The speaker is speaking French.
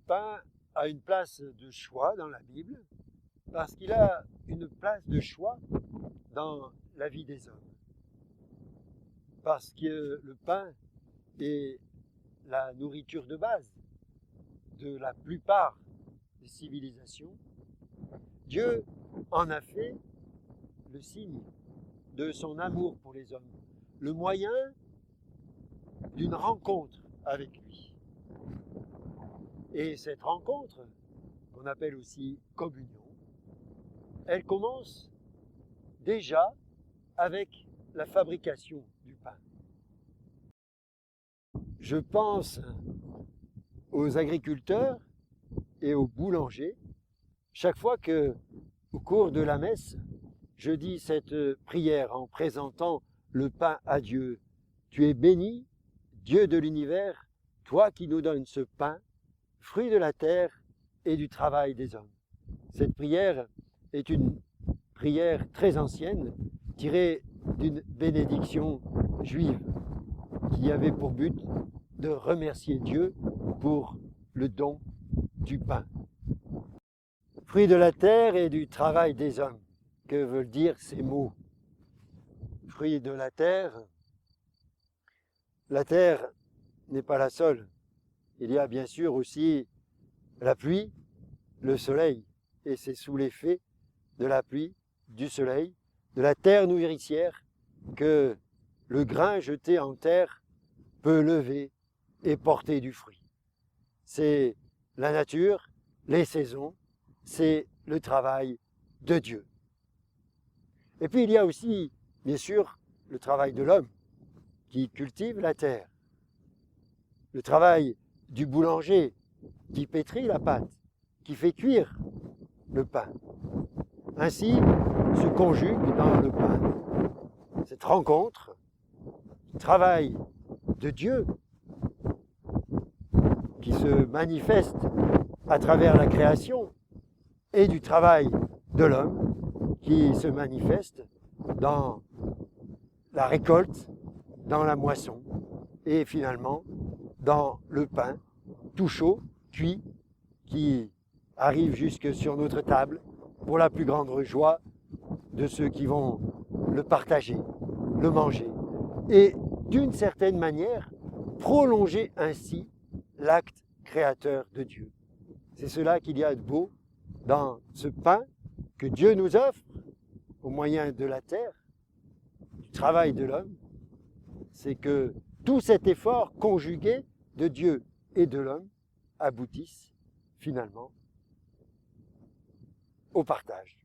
pain a une place de choix dans la Bible parce qu'il a une place de choix dans la vie des hommes. Parce que le pain est la nourriture de base de la plupart des civilisations. Dieu en a fait le signe de son amour pour les hommes, le moyen d'une rencontre avec lui. Et cette rencontre, qu'on appelle aussi communion, elle commence déjà avec la fabrication du pain. Je pense aux agriculteurs et aux boulangers. Chaque fois que, au cours de la messe, je dis cette prière en présentant le pain à Dieu. Tu es béni, Dieu de l'univers, toi qui nous donnes ce pain, fruit de la terre et du travail des hommes. Cette prière est une prière très ancienne, tirée d'une bénédiction juive, qui avait pour but de remercier Dieu pour le don du pain. Fruit de la terre et du travail des hommes. Que veulent dire ces mots? Fruit de la terre n'est pas la seule. Il y a bien sûr aussi la pluie, le soleil, et c'est sous l'effet de la pluie, du soleil, de la terre nourricière que le grain jeté en terre peut lever et porter du fruit. C'est la nature, les saisons, c'est le travail de Dieu. Et puis il y a aussi, bien sûr, le travail de l'homme qui cultive la terre, le travail du boulanger qui pétrit la pâte, qui fait cuire le pain. Ainsi se conjugue dans le pain cette rencontre, le travail de Dieu qui se manifeste à travers la création et du travail de l'homme qui se manifeste dans la récolte, dans la moisson et finalement dans le pain tout chaud, cuit, qui arrive jusque sur notre table pour la plus grande joie de ceux qui vont le partager, le manger et d'une certaine manière prolonger ainsi l'acte créateur de Dieu. C'est cela qu'il y a de beau dans ce pain que Dieu nous offre au moyen de la terre, du travail de l'homme, c'est que tout cet effort conjugué de Dieu et de l'homme aboutisse finalement au partage.